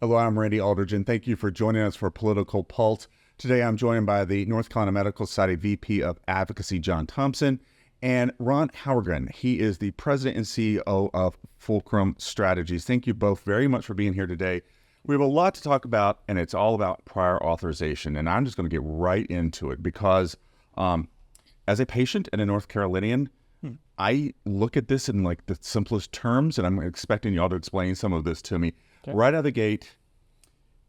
Hello, I'm Randy Aldridge, and thank you for joining us for Political Pulse. Today, I'm joined by the North Carolina Medical Society VP of Advocacy, John Thompson, and Ron Howrigon. He is the President and CEO of Fulcrum Strategies. Thank you both very much for being here today. We have a lot to talk about, and it's all about prior authorization, and I'm just going to get right into it because as a patient and a North Carolinian, I look at this in like the simplest terms, and I'm expecting y'all to explain some of this to me. Okay. Right out of the gate,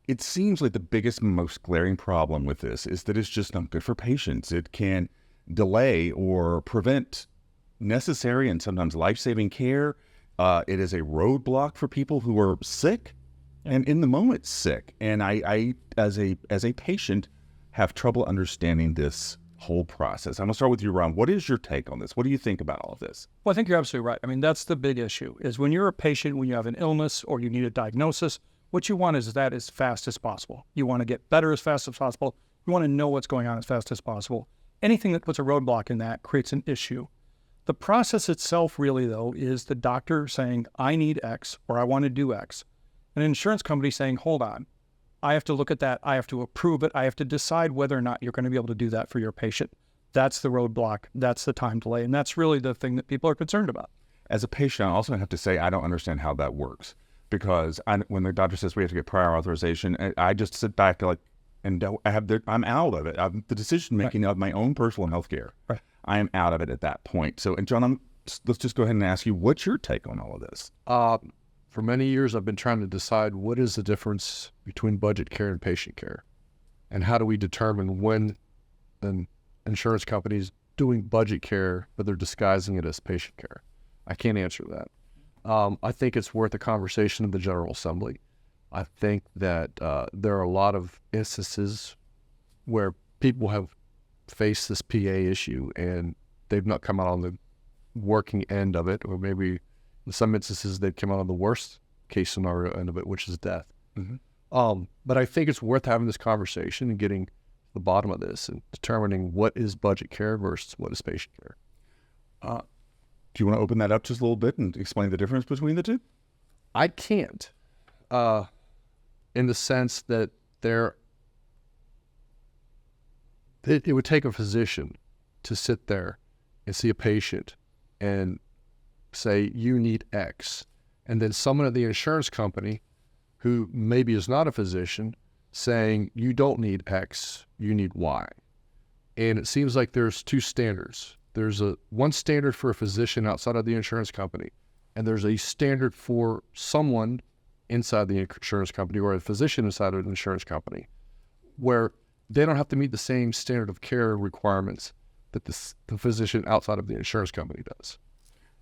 it seems like the biggest, most glaring problem with this is that it's just not good for patients. It can delay or prevent necessary and sometimes life-saving care. It is a roadblock for people who are sick and in the moment sick. And I as a patient, have trouble understanding this whole process. I'm going to start with you, Ron. What is your take on this? What do you think about all of this? Well, I think you're absolutely right. I mean, that's the big issue, is when you're a patient, when you have an illness or you need a diagnosis, what you want is that as fast as possible. You want to get better as fast as possible. You want to know what's going on as fast as possible. Anything that puts a roadblock in that creates an issue. The process itself really, though, is the doctor saying, I need X or I want to do X. An insurance company saying, hold on, I have to look at that. I have to approve it. I have to decide whether or not you're going to be able to do that for your patient. That's the roadblock. That's the time delay. And that's really the thing that people are concerned about. As a patient, I also have to say I don't understand how that works because when the doctor says we have to get prior authorization, I just sit back I'm out of it. The decision making of my own personal health care. Right. I am out of it at that point. So, and John, let's just go ahead and ask you, what's your take on all of this? For many years, I've been trying to decide what is the difference between budget care and patient care, and how do we determine when an insurance company is doing budget care, but they're disguising it as patient care. I can't answer that. I think it's worth a conversation in the General Assembly. I think that there are a lot of instances where people have faced this PA issue and they've not come out on the working end of it, or maybe in some instances they've come out on the worst case scenario end of it, which is death. Mm-hmm. But I think it's worth having this conversation and getting to the bottom of this and determining what is budget care versus what is patient care. Do you want to open that up just a little bit and explain the difference between the two? I can't, in the sense that it would take a physician to sit there and see a patient and say, you need X. And then someone at the insurance company who maybe is not a physician saying, you don't need X, you need Y. And it seems like there's two standards. There's one standard for a physician outside of the insurance company, and there's a standard for someone inside the insurance company or a physician inside of an insurance company where they don't have to meet the same standard of care requirements that the physician outside of the insurance company does.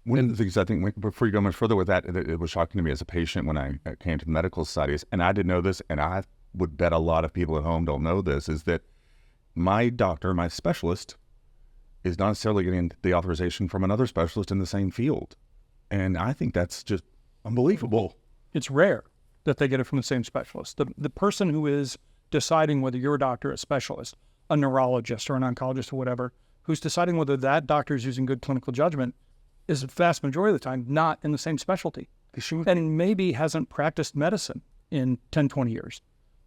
One of the things I think, before you go much further with that, it was shocking to me as a patient when I came to the medical societies, and I didn't know this, and I would bet a lot of people at home don't know this, is that my doctor, my specialist, is not necessarily getting the authorization from another specialist in the same field. And I think that's just unbelievable. It's rare that they get it from the same specialist. The person who is deciding whether you're a doctor, a specialist, a neurologist or an oncologist or whatever, who's deciding whether that doctor is using good clinical judgment is the vast majority of the time not in the same specialty. And maybe hasn't practiced medicine in 10, 20 years.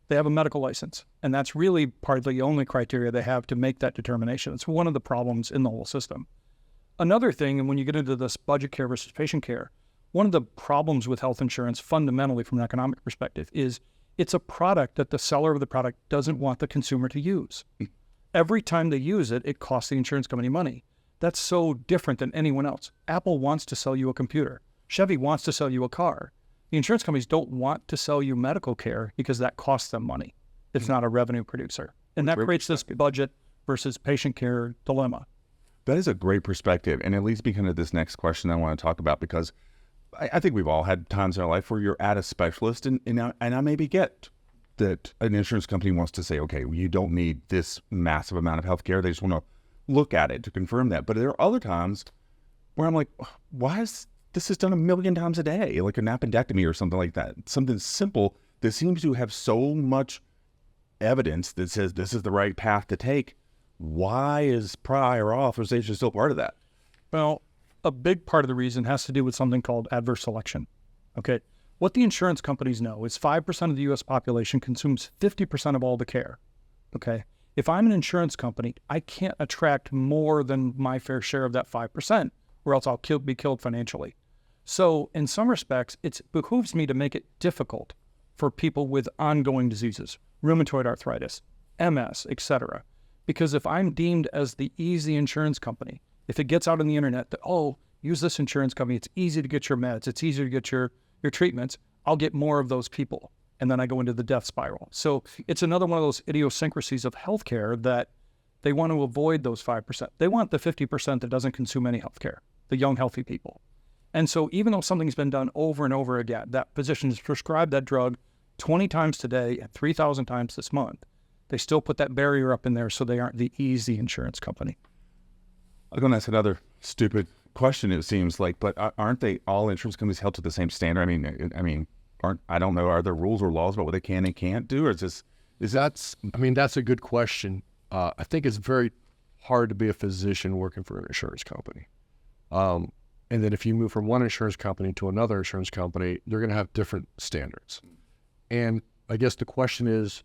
They have a medical license, and that's really part of the only criteria they have to make that determination. It's one of the problems in the whole system. Another thing, and when you get into this budget care versus patient care, one of the problems with health insurance fundamentally from an economic perspective is it's a product that the seller of the product doesn't want the consumer to use. Every time they use it, it costs the insurance company money. That's so different than anyone else. Apple wants to sell you a computer. Chevy wants to sell you a car. The insurance companies don't want to sell you medical care because that costs them money. It's not a revenue producer. And that creates this budget versus patient care dilemma. That is a great perspective. And it leads me kind of this next question I want to talk about, because I think we've all had times in our life where you're at a specialist and I maybe get that an insurance company wants to say, okay, well, you don't need this massive amount of health care. They just want to look at it to confirm that. But there are other times where I'm like, why is this is done 1 million times a day, like an appendectomy or something like that. Something simple that seems to have so much evidence that says this is the right path to take. Why is prior authorization still part of that? Well, a big part of the reason has to do with something called adverse selection. Okay, What the insurance companies know is 5% of the U.S. population consumes 50% of all the care, okay? If I'm an insurance company, I can't attract more than my fair share of that 5%, or else I'll be killed financially. So in some respects, it behooves me to make it difficult for people with ongoing diseases, rheumatoid arthritis, MS, etc. Because if I'm deemed as the easy insurance company, if it gets out on the internet that, oh, use this insurance company, it's easy to get your meds, it's easy to get your treatments, I'll get more of those people. And then I go into the death spiral. So it's another one of those idiosyncrasies of healthcare that they want to avoid those 5%. They want the 50% that doesn't consume any healthcare, the young, healthy people. And so even though something's been done over and over again, that physician has prescribed that drug 20 times today and 3,000 times this month, they still put that barrier up in there so they aren't the easy insurance company. I'm going to ask another stupid question, it seems like, but aren't they all insurance companies held to the same standard? I don't know, are there rules or laws about what they can and can't do, or that's a good question. I think it's very hard to be a physician working for an insurance company. And then if you move from one insurance company to another insurance company, they're going to have different standards. And I guess the question is,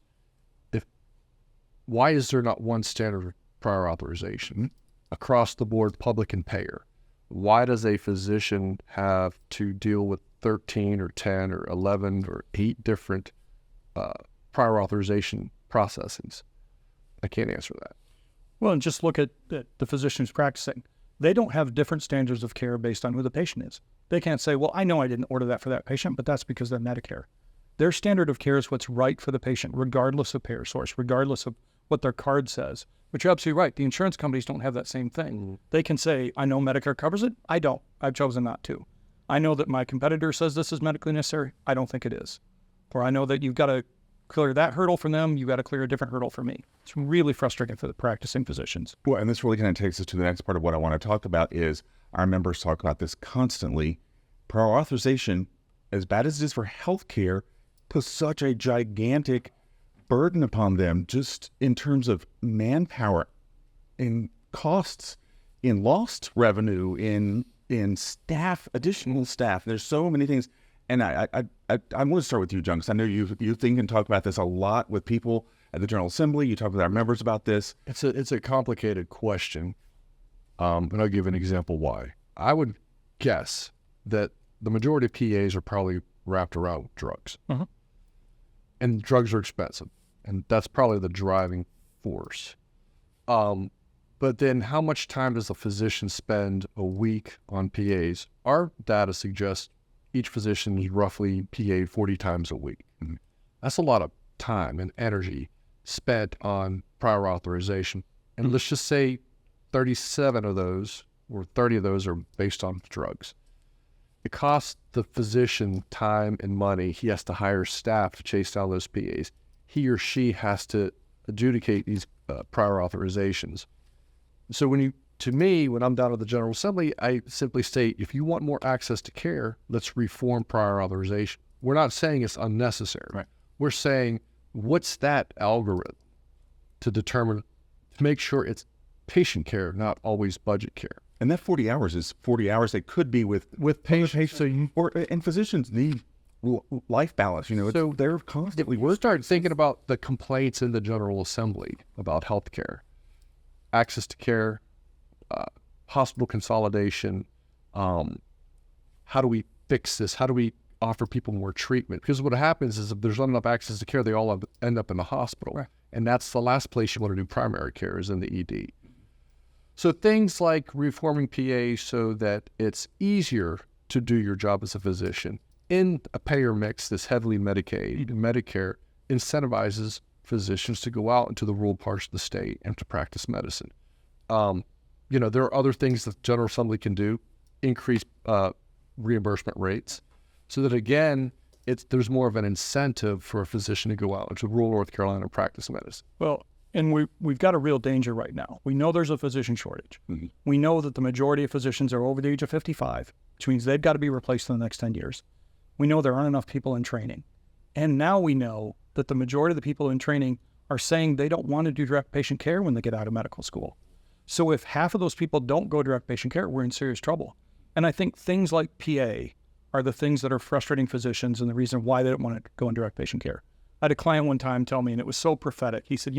why is there not one standard of prior authorization across the board, public and payer? Why does a physician have to deal with 13 or 10 or 11 or 8 different prior authorization processes? I can't answer that. Well, and just look at the physician who's practicing. They don't have different standards of care based on who the patient is. They can't say, well, I know I didn't order that for that patient, but that's because they're Medicare. Their standard of care is what's right for the patient, regardless of payer source, regardless of what their card says. But you're absolutely right. The insurance companies don't have that same thing. Mm-hmm. They can say, I know Medicare covers it. I don't. I've chosen not to. I know that my competitor says this is medically necessary. I don't think it is. Or I know that you've got to clear that hurdle from them. You've got to clear a different hurdle for me. It's really frustrating for the practicing physicians. Well, and this really kind of takes us to the next part of what I want to talk about is our members talk about this constantly. Prior authorization, as bad as it is for healthcare, puts such a gigantic burden upon them just in terms of manpower, in costs, in lost revenue, in staff, additional staff. There's so many things. And I want to start with you, John, because I know you think and talk about this a lot with people at the General Assembly. You talk with our members about this. It's a complicated question, and I'll give an example why. I would guess that the majority of PAs are probably wrapped around drugs. Uh-huh. And drugs are expensive, and that's probably the driving force. But then how much time does a physician spend a week on PAs? Our data suggests each physician is roughly PA'd 40 times a week. Mm-hmm. That's a lot of time and energy spent on prior authorization. And mm-hmm. let's just say 37 of those or 30 of those are based on drugs. It costs the physician time and money. He has to hire staff to chase down those PAs. He or she has to adjudicate these prior authorizations. So when I'm down at the General Assembly, I simply state, if you want more access to care, let's reform prior authorization. We're not saying it's unnecessary. Right. We're saying, what's that algorithm to make sure it's patient care, not always budget care? And that 40 hours is 40 hours that could be with patients. And physicians need life balance. So they're constantly working. Start thinking about the complaints in the General Assembly about healthcare, access to care, hospital consolidation. How do we fix this? How do we offer people more treatment? Because what happens is if there's not enough access to care, they all end up in the hospital. Right. And that's the last place you want to do primary care is in the ED. So things like reforming PA so that it's easier to do your job as a physician in a payer mix that's heavily Medicaid and Medicare incentivizes physicians to go out into the rural parts of the state and to practice medicine. There are other things that the General Assembly can do, increase reimbursement rates, so that again, there's more of an incentive for a physician to go out into rural North Carolina and practice medicine. Well, and we've got a real danger right now. We know there's a physician shortage. Mm-hmm. We know that the majority of physicians are over the age of 55, which means they've got to be replaced in the next 10 years. We know there aren't enough people in training. And now we know that the majority of the people in training are saying they don't want to do direct patient care when they get out of medical school. So if half of those people don't go direct patient care, we're in serious trouble. And I think things like PA are the things that are frustrating physicians and the reason why they don't want to go in direct patient care. I had a client one time tell me, and it was so prophetic. He said,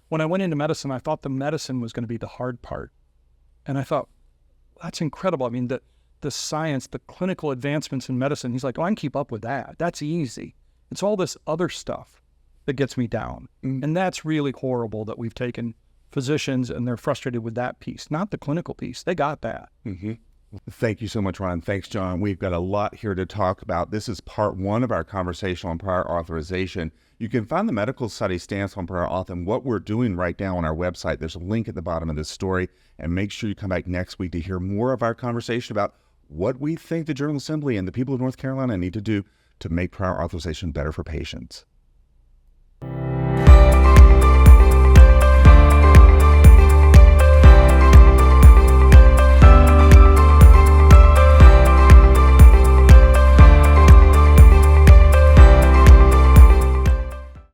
when I went into medicine, I thought the medicine was going to be the hard part. And I thought, that's incredible. I mean, the science, the clinical advancements in medicine, he's like, oh, I can keep up with that. That's easy. It's all this other stuff that gets me down. And that's really horrible that we've taken physicians and they're frustrated with that piece, not the clinical piece. They got that. Thank you so much, Ron. Thanks, John. We've got a lot here to talk about. This is part one of our conversation on prior authorization. You can find the medical study stance on prior auth and what we're doing right now on our website. There's a link at the bottom of this story. And make sure you come back next week to hear more of our conversation about what we think the General Assembly and the people of North Carolina need to do to make prior authorization better for patients.